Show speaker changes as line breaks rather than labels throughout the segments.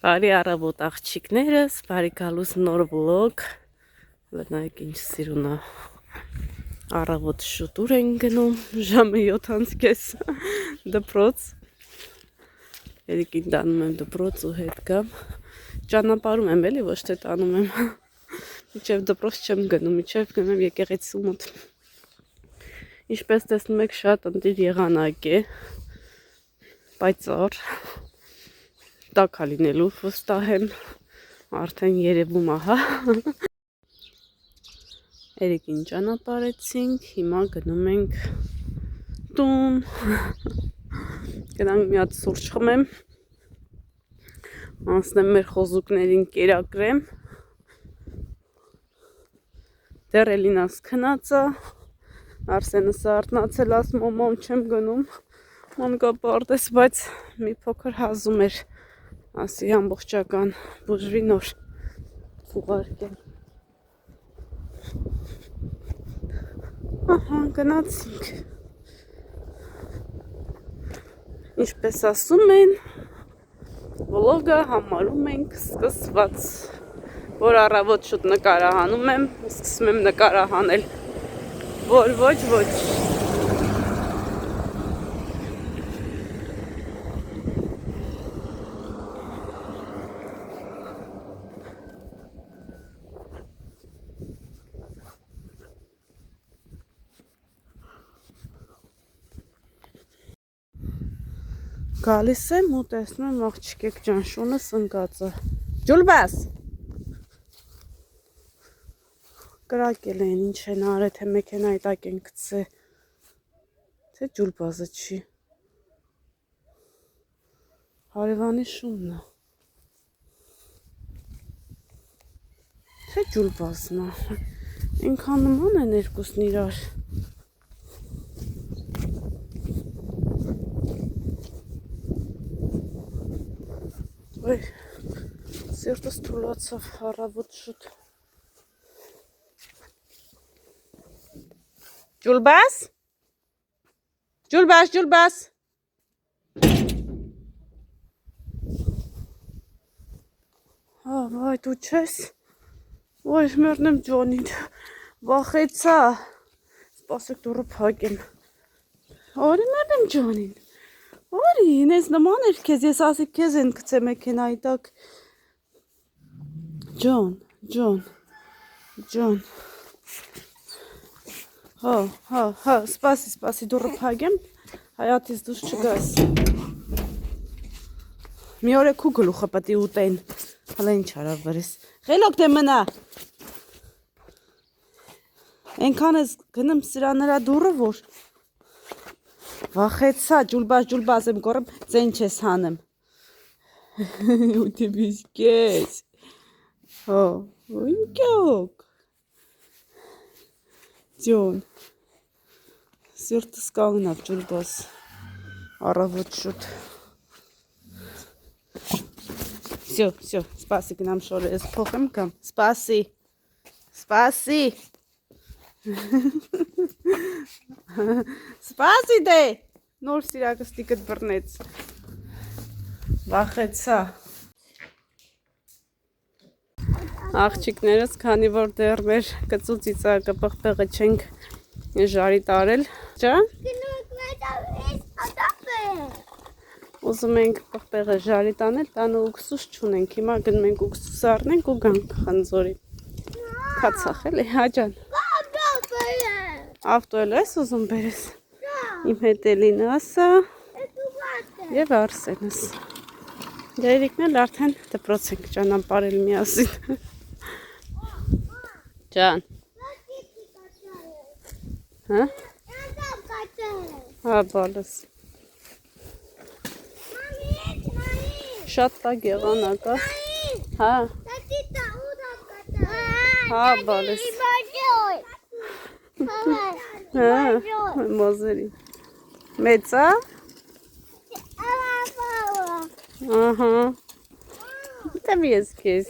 Բարի առավոտ աղջիկներս, բարի գալուս նոր վլոգ։ Նայեք ինչ սիրուն է։ Առավոտ շուտ ուր ենք գնում, ժամը 7:30 դպրոց։ Երիկին տանում եմ դպրոց ու հետ գամ։ Ճանապարհում եմ էլի, ոչ թե տանում եմ։ Մինչև դպրոց չեմ գնում, մինչև գնում եմ եկեղեցու մոտ։ Ինչպես տեսնում եք, շատ ընտիր եղանակ է։ Պայծառ։ Տակ է լինելու վստահ եմ, արդեն երևում է, հա։ Երիկին ճանապարհեցինք, հիմա գնում ենք տուն։ Գնանք մի հատ սուրճ խմեմ, անցնեմ մեր խոզուկներին կերակրեմ։ Դեռ Էլինաս քնած է, Արսենս արթնացել, ասում է մամ չեմ գնում մանկապարտեզ, բայց մի փոքր հազում էր, ասի ամբողջական բուժվի նոր ուղարկել։ Ահա, գնացինք։ Ինչպես ասում են, վլոգը համարում ենք սկսված, որ առավոտ շուտ նկարահանում եմ, սկսում եմ նկարահանել, որ ոչ։ Գալիս եմ ու տեսնում եմ աղջիկեք ջան, շունս ընկած է։ Ջուլբաս։ Կրակել են, ինչ են արել, թե մեքենայի տակ են գցել, թե ջուլբազը չի։ Հարևանի շունն է։ Թե ջուլբազն է։ Այնքան նման են երկուսն իրար։ Ոյ, սիրտս թուլացավ առավոտ շուտ։ Ջուլբաս։ Հա, վայ, դու չես։ Ոյ, մեռնեմ Ջոնին, վախեցա։ Սպասեք դուրը փակեմ։ Արի մեռնեմ Ջոնին։ Արի, ինձ նման էր քեզ, ես ասի քեզ են գցե մեքենայի տակ։ Ջոն։ Հա, սպասի դուրը փակեմ, հայատից դուրս չգաս։ Մի օր է քու գլուխը պետք է ուտեն։ Հələ ինչ արա վրես։ Խելոք դե մնա։ Այնքան ես գնում սրա նրա դուրը, որ վախեցա, ջուլբաս եմ կորում, ձեն չես հանեմ։ Ու դե բիսկես։ Հո, ինքյոք։ Ջոն։ Սիրտս կանգնավ, ջուլբաս։ Առավոտ շուտ։ Всё, спаси, к нам шоры с փոխեմ կամ спаси Սպասի դե, նոր սիրակը ստիկըտ բռնեց, վախեցա։ Աղջիկներս, քանի որ դեռ մեր կծուծիծակը պղպեղը չենք ժարի տարել, ճա։ Ուզում ենք պղպեղը ժարի տանել, տանը ուկսուս չունենք, հիմա գնում ենք ուկսուս առնենք ու գանք խնձորի։ Քացախ էլի, հա ջան։ Ավտո էլ ես ուզում բերես։ Իմ հետ Էլինասը և Արսենս։ Երիկն էլ արդեն դպրոց ենք ճանապարհել միասին։ Ջան։ Հա։ Հա, բալես։ Շատ տակ եղանակ է։ Հա։ Հա, բալես։ Հա, մոզերի։ Մեծ է։ Ահա։ Դեմ ես քեզ։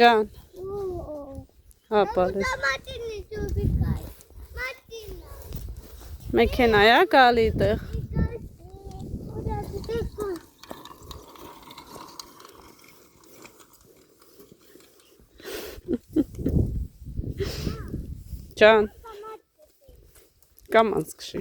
Ջան։ Հա, բալես։ Մեքենա է գալի այդտեղ։ Ջան, կամանց քշի։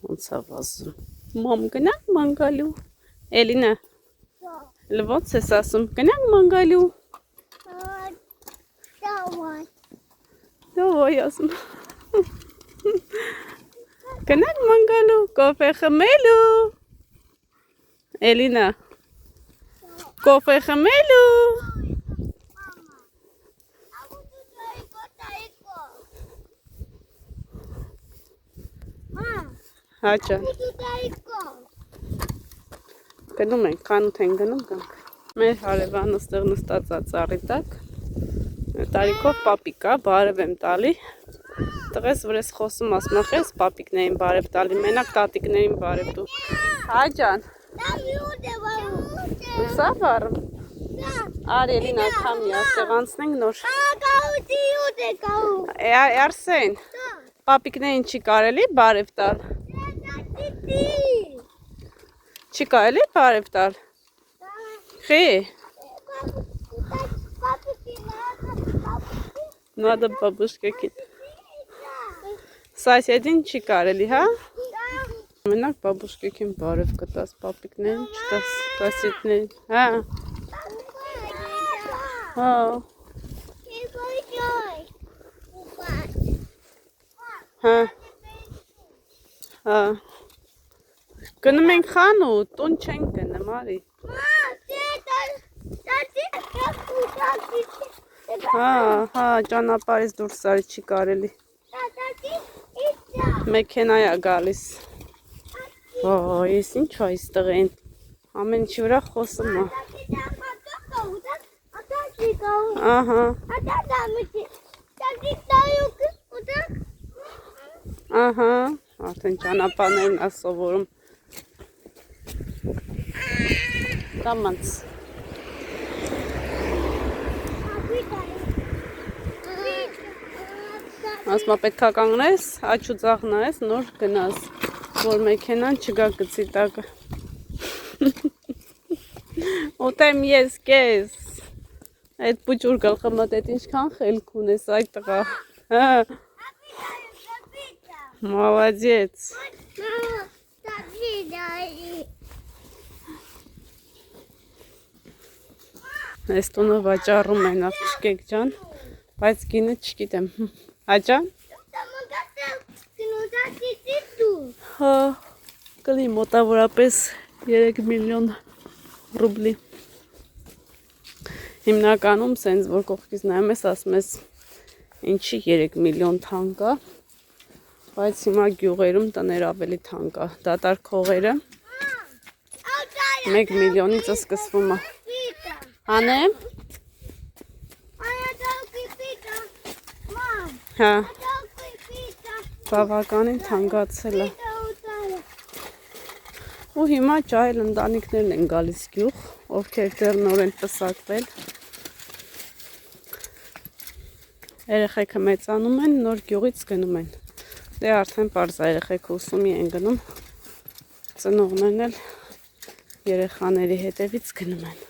Ոնց է վազում։ Մամ, գնանք ման գալու։ Էլինա, ոնց ես ասում, գնանք ման գալու։ Դավայ ասում։ Գնանք ման գալու, կոֆե խմելու։ Էլինա, կոֆե խմելու։ Հաճա։ Գնում ենք, խանութ են գնում կանք։ Մեր հարևանը ստեղ նստած է ծառի տակ։ Տարիքով պապիկ կա, բարև եմ տալի։ Տղես վրես խոսում ասում ես պապիկներին բարև տալի, մենակ տատիկներին բարև դու։ Հա ջան։ Սա վարում։ Արի Էլինա քամի, աստեղ անցնենք նոր։ Արսեն, պապիկներին չի կարելի բարև տալ։ Չի կարելի բարև տալ։ Խի։ Надо бабушка кит. Соседին չի կարելի, հա? Մենակ բաբուշկի կին բարև կտաս պապիկներին, չտաս կասետներին, հա? Հա։ Հա։ Հա։ Գնում ենք խանութ, տուն չենք գնում, արի։ Հա, ճանապարհից դուրս արի չի կարելի։ Մեքենա է գալիս։ Ես ինչ այստեղ են։ Ամեն ինչի վրա խոսում է։ Ահա։ Ահա, արդեն ճանապարհներն է սովորում։ Կամանց։ Ասմա պետք է կանգնես, աչ ու ձախ նայես, նոր գնաս, որ մեքենան չգա գծի տակը։ Ուտեմ ես կես։ Այդ պուճուր գլխը մոտ այդ ինչքան խելք ունես այդ տղա։ Հա։ Молодец։ Այս տունը վաճառում են աղջիկեք ջան, բայց գինը չգիտեմ։ Աջան։ Հա, կլի մոտավորապես 3 միլիոն ռուբլի։ Հիմնականում սենց որ կողքից նայում ես, ասում ես ինչի 3 միլիոն թանկ է, բայց հիմա գյուղերում տներ ավելի թանկ է։ Դատարկ հողերը 1 միլիոնից սկսվում է։ Հանեմ։ Հա, բավականին թանկացել է։ Ու հիմա ճայել ընտանիքներն են գալիս գյուղ, ովքեր դեռ նոր են պսակվել։ Երեխեքը մեծանում են, նոր գյուղից գնում են։ Դե արդեն պարզ երեխեքը ուսումի են գնում, ծնողներն էլ երեխաների հետևից գնում են։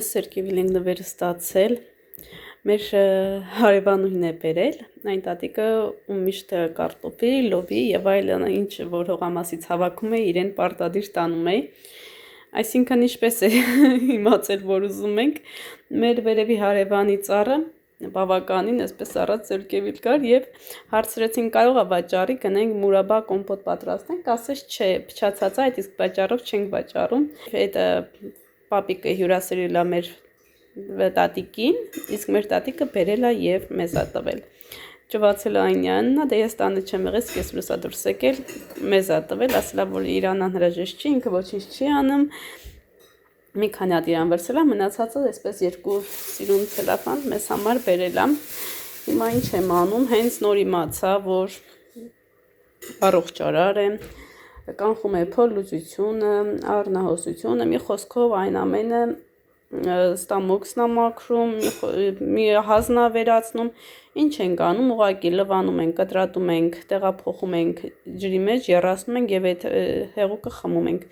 մեզ սերկևիլ ենք նվերը ստացել, մեր հարևանուհին է բերել, այն տատիկը ու միշտ կարտոֆիլ, լոբի եւ այլն ինչ որ հողամասից հավաքում է, իրեն պարտադիր տանում է։ Այսինքն ինչպես է իմացել, որ ուզում ենք, մեր վերևի հարևանի ծառը բավականին այսպես առած սերկևիլ կար եւ հարցրեցին կարող է վաճառի գնենք մուրաբա կոմպոտ պատրաստենք, ասես չէ, փչացած է, այդ իսկ վաճառով չենք վաճառում։ Այդ պապիկը հյուրասիրել է մեր տատիկին, իսկ մեր տատիկը բերել է եւ մեզ ա տվել։ Ճվացել այնյանն, դե ես տանը չեմ եղել, ես լուսա դուրս եկել, մեզ ա տվել, ասելա որ իրան անհրաժեշտ չի, ինքը ոչինչ չի անում։ Մի քանի հատ իրան վերցել է, մնացածը այսպես երկու սիրուն ցելոֆան մեզ համար բերել է։ Հիմա ինչ եմ անում, հենց նոր իմացա, որ առողջարար է, կանխում է փորլուծությունը, առնահոսությունը, մի խոսքով այն ամենը ստամոքսն է մաքրում, մի հազնա վերացնում, ինչ ենք անում, ուղղակի լվանում ենք, կտրատում ենք, տեղափոխում ենք ջրի մեջ, եռացնում ենք եւ այդ հեղուկը խմում ենք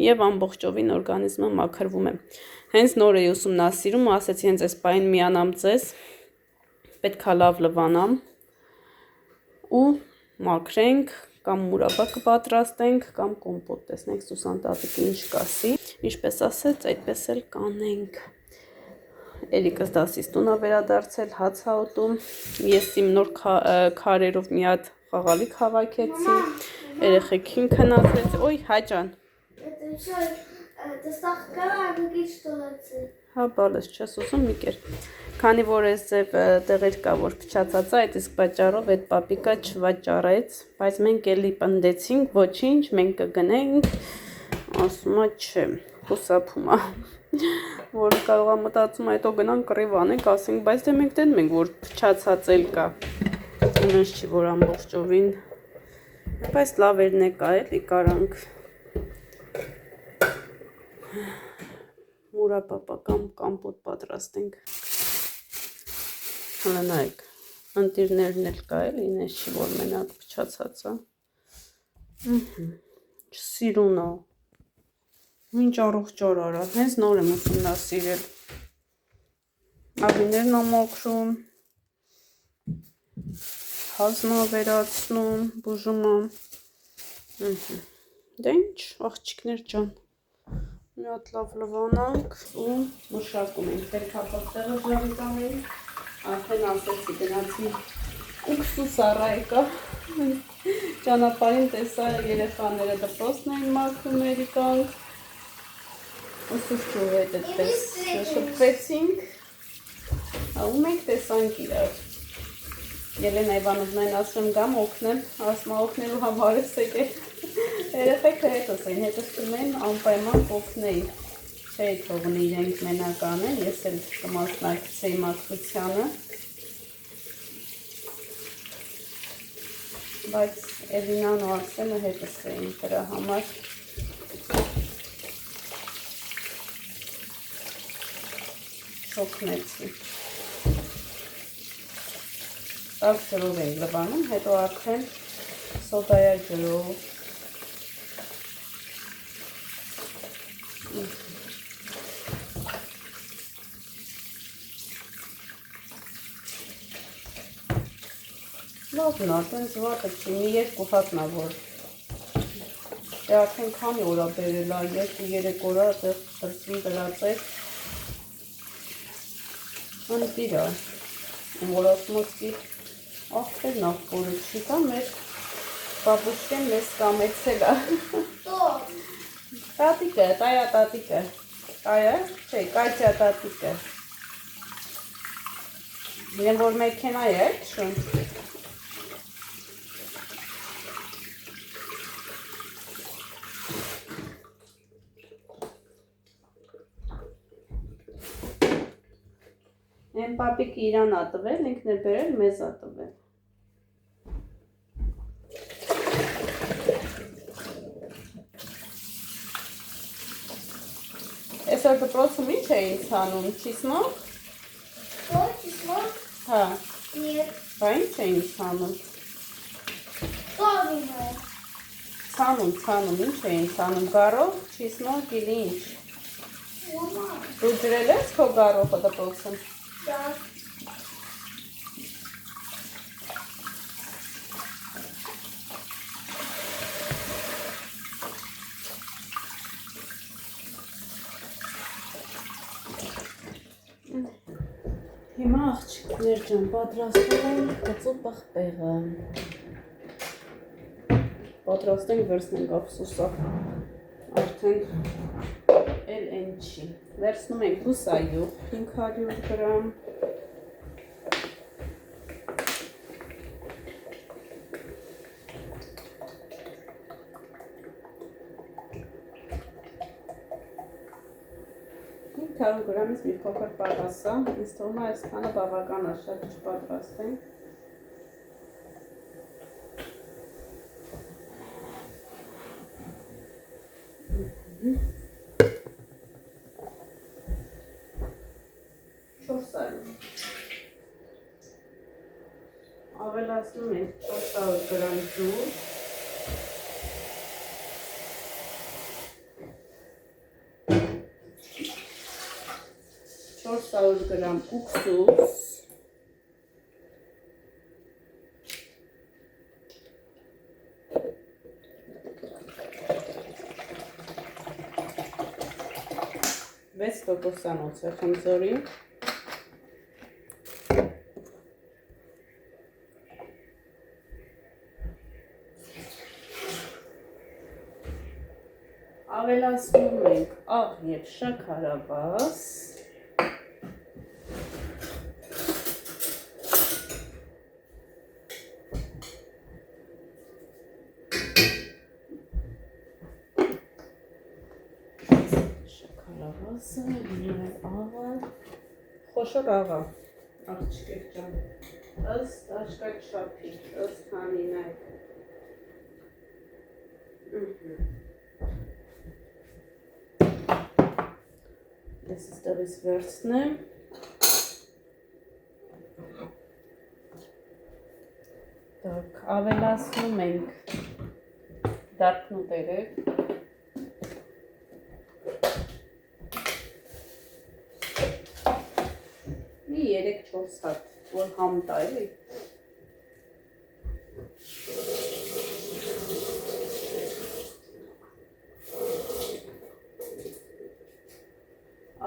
եւ ամբողջովին օրգանիզմը մաքրվում է։ Հենց նոր էի ուսումնասիրում, ասեցի հենց այս պայն միանամ ձեզ, պետքա լավ լվանամ ու մաքրենք, կամ մուրաբա կպատրաստենք, կամ կոմպոտ, տեսնենք Սուսան տատիկը ինչ կասի, ինչպես ասեց, այդպես էլ կանենք։ Էրիկս դասից տուն ա վերադարձել, հաց ա ուտում, ես իմ նոր քարերով մի հատ խաղալիք հավաքեցի, երեխեքին քնացրեցի, օй հաճան։ Հա, բալես, չես ուզում մի կեր։ Քանի որ այս ձև տեղեր կա, որ փչացած է, այդ իսկ պատճառով այդ պապիկա չվաճառեց, բայց մենք էլի պնդեցինք, ոչինչ, մենք կգնենք, ասում է չէ, խուսափում է, որ կարող է մտածում հետո գնանք կռիվ անենք, ասենք, բայց դե մենք դեն մենք, որ փչացած էլ կա, ինձ չի, որ ամբողջովին, բայց լավերն է կա էլի կարանք, մուրաբա կամ կամպոտ պատրաստենք։ Հələ նայեք, ընտիրներն էլ կա էլ, ինես չի, որ մենակ փչացած է։ Սիրուն է, ինչ առողջարար է, հենց նոր եմ ուսումնասիրել։ Աղիներն է մաքրում, հազնա վերացնում, բուժում է։ Դե ինչ, աղջիկներ ջան, մի հատ լավ լվանանք ու մշակում ենք, տերքապատ տեղը ժավիկանենք, արդեն ասեցի գնացի ուքսուս առայկա, ճանապարհին տեսա երեխաները դպրոցն էին մաքրում Էրիկանք, ուսուցչու հետ այդպես շփվեցինք, ու մենք տեսանք իրար։ Ելենա Իվանովնային ասում գամ օգնեմ, ասում օգնելու համար ես եկել։ Երեխեքը հետս էին, հետս կմեն անպայման կօգնեի, չէի թողնի իրենք մենակ անեն, ես էլ կմասնակցեի մաքրությանը, բայց Էլինան ու Արսենը հետս էին դրա համար։ Օգնեցի։ Տաք ջրով էի լվանում, հետո արդեն սոդայա ջրով։ Լավն է, տենց վատը չի, մի երկու հատնա որ դե արդեն քանի օրա բերել է, երկու-երեք օրա դեղ դրսին դրած էր ընտիր է, որ ասում ասի աղբեր նախորը չի կա, մեր բաբուշկեն մեզ կամեցել է։ Տատիկը, տայա տատիկը, տայա, չէ, կայցյա տատիկը։ Իրեն որ մեքենա է այդ շուն։ Են պապիկը իրան ա տվել, ինքն է բերել, մեզ ա տվել։ Այսօր դպրոցում ինչ էին ցանում, չիսմոք?
Ո՞ր չիսմոք?
Հա։
Нет.
Բա ինչ էին ցանում։
Տորինը։
Ցանում, ինչ էին ցանում, գարով, չիսմոք, իլի ինչ։
Mama.
Դու ջրել ես քո գարոխը դպրոցում։
Da.
Հիմա աղջիկներ ջան, պատրաստում ենք գծու պղպեղը։ Պատրաստենք վերցնենք ափսոսը։ Արդեն էլ են չի։ Վերցնում ենք բուսայուղ 500 գրամ։ Գրամից մի փոքր պակասա, ինձ թվում է այսքանը բավական է, շատ չպատրաստենք։ Ավելացնում ենք 400 գրամ ջուր, 400 գրամ укսուս, 6% է խմձորի, ավելացնում ենք աղ և շաքարավազ, խոշոր աղա, աղջիկեր ջան, ըստ աշկակ շապի, ըստ հանինայք։ Ես ստեղից վերցնեմ։ Ավելացնում ենք դարբնուտերը, մի 3-4 հատ, որ համ տա էլի։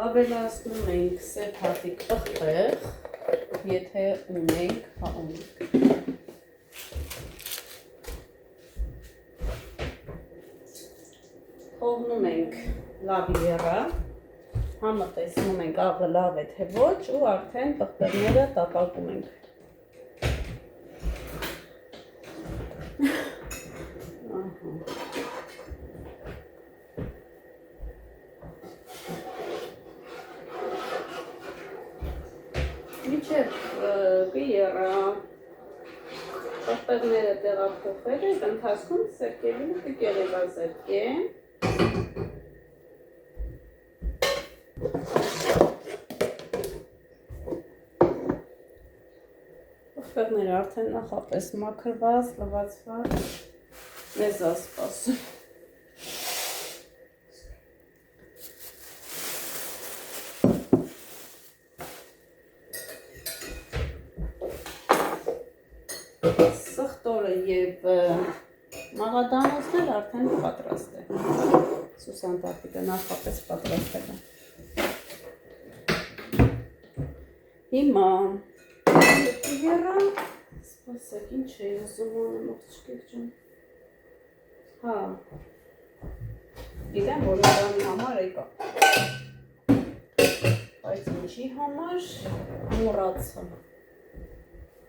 Ավելացնում ենք սև հատիկ պղպեղ, եթե ունենք, հա ունենք։ Թողնում ենք լավ եռա, համը տեսնում ենք աղը լավ է թե ոչ ու արդեն պղպեղները տապակում ենք։ Մինչև կիերա պղպեղները տեղափոխել եք, ընթացքում սերկելին կկեղևազրկեմ։ Պղպեղները արդեն նախապես մաքրված, լվացված, մեզ ասպասում։ Սխտորը և մաղադանոցներ արդեն պատրաստ է։ Սուսան տատիկը նախապես պատրաստել է։ Հիմա եռա, սպասեք, ինչ է ուզում անեմ աղջիկներ ջան։ Հա։ Գիտեմ, որ իրանի համար եկա։ Բայց ինչի համար մոռացա։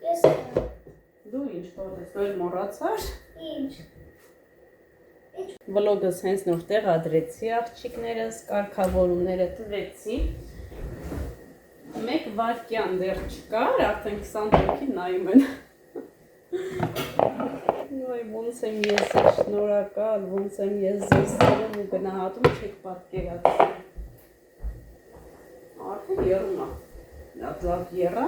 Ես
Դու ինչ պատես, դու էլ մոռացար։
ինչ։
Վլոգս հենց նոր տեղադրեցի աղջիկներս, կարգավորումները տվեցի։ 1 վայրկյան դեռ չկար, արդեն 20 հոգի նայում են։ Ոյ, ոնց եմ ես շնորհակալ, ոնց եմ ես ձեզ սիրում ու գնահատում, չեք պատկերացնում։ Արդեն եռում է։ Լավ եռա։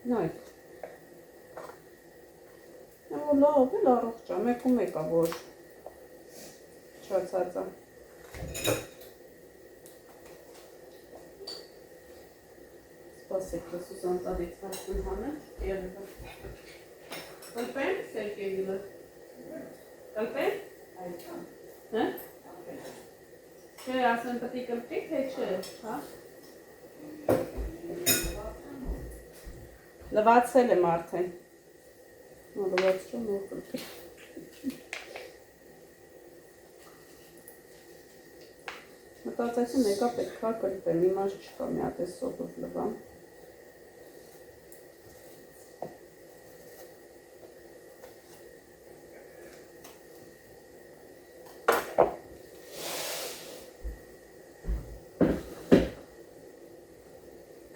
Նայք։ Ու լավ էլ առողջ է, մեկ ու մեկա, որ չացած է։ Սպասեք, որ Սուզան տալից հասուն հանել, երևը։ Կլպեն, Սերկեյիլը։ Կլպեն։ Հա։ Չէ, ասեն պետք է կլպի, թե չէ, հա։ Լվացել եմ արդեն։ Լվացում ու կլպի։ Մտածեցի մեկա պետք է կլպեմ, իմաց չկա մի հատ էս սոտով լվամ։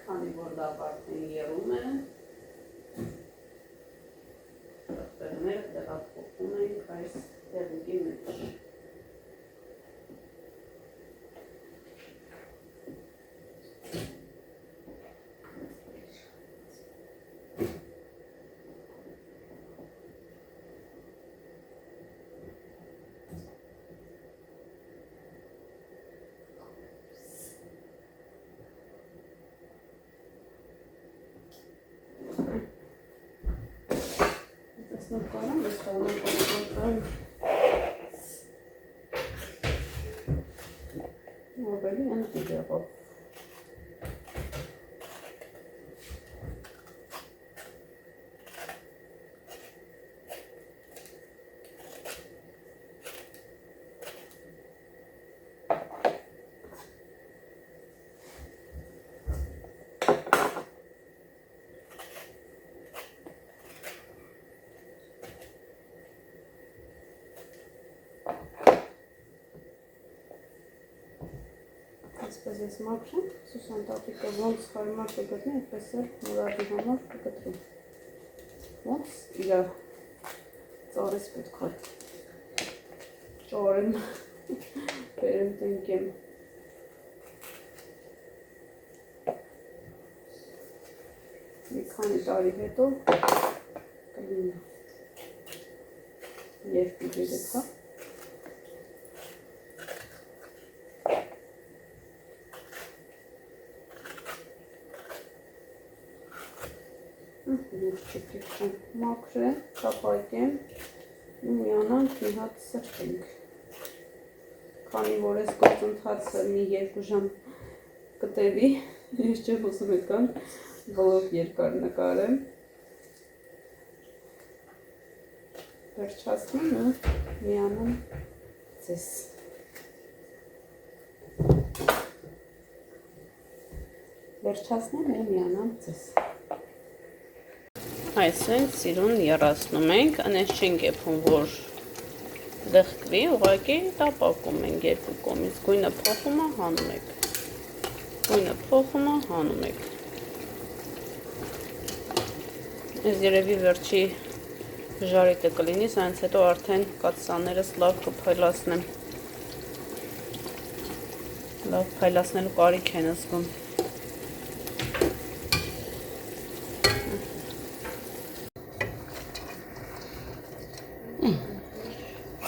Քանի որ լավ արդեն եղում է, տերներ տեղափոխում ենք այս տեղուկի մեջ։ Տեսնեմ կարամ, ես կարամ ավելի ընտի դեղով։ Այսպես ես մաքրում, Սուսան տատիկը ոնց հարմար կգտնի, այդպես էլ Մուրադի համար կգտրում։ Ոնց իրա ծորես պետք է ճորեմ, բերեմ տնկեմ։ Մի քանի տարի հետո կլինի երբ իդեք, հա։ Չկիքեմ, մաքրեմ, կապայկեմ ու միանանք մի հատ սրտենք։ Քանի որ ես գործընթացը մի 2 ժամ կտևի, ես չեմ ուզում այդքան վլոգ երկար նկարեմ։ Վերջացնում ու միանում ձեզ։ Վերջացնում ու միանամ ձեզ։ Այսենք սիրուն երացնում ենք, անես չենք եփում, որ դեղկվի, ուղղակի տապակում ենք երկու կողմից, գույնը փոխում է, հանում եք, գույնը փոխում է, հանում եք։ Ես երևի վերջի ժարիտը կլինի, սրանց հետո արդեն կաթսաներս լավ կփայլացնեմ, լավ փայլացնելու կարիք են զգում։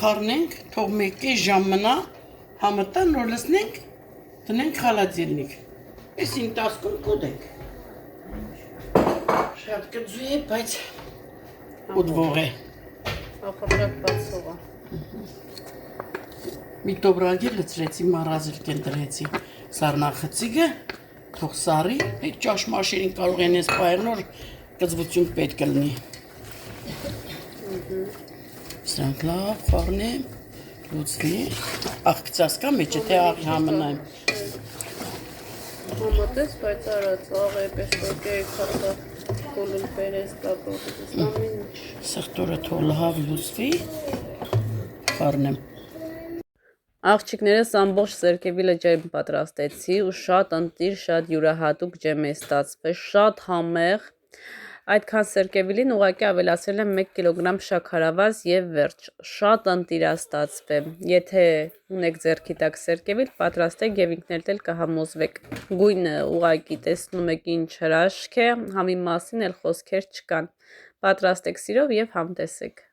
Խառնենք, թող մեկի ժամ մնա, համտա նոր լցնենք, տնենք խալածիլնիկ։ Ես ինտասկում կուդենք։ Շատ կձու է, բայց ուդվող է։
Ախրժակ բացող է։
Մի տոբրագի լծրեցի, մարազիլ կենտրեցի սարնախծիգը, թող սարի, այդ ճաշ մաշերին կարող են ես պայր նոր կզվություն պետք կլնի։ Սրանք լավ խառնեմ, լուծվի, աղկցած կա մեջը, թե աղի համնայմ։
Համատես, բայց արած, աղ է, պեշտոկե, կացա, կոլել պերես, կապրոտես, ամին ինչ։
Սղտորը թող լավ լուծվի, խառնեմ։
Աղջիկներս ամբողջ սերկևիլը ջեմ պատրաստեցի ու շատ ընտիր, շատ յուրահատուկ ջեմ է ստացվել, շատ համեղ, Այդքան սերկևիլին ուղղակի ավելացրել եմ 1 կիլոգրամ շաքարավազ եւ վերջ։ Շատ ընտիրաստացվե։ Եթե ունեք ձեռքի տակ սերկևիլ, պատրաստեք եւ ինքներդ էլ կհամոզվեք։ Գույնը ուղղակի տեսնում եք ինչ հրաշք է, համի մասին էլ խոսքեր չկան։ Պատրաստեք սիրով եւ համտեսեք։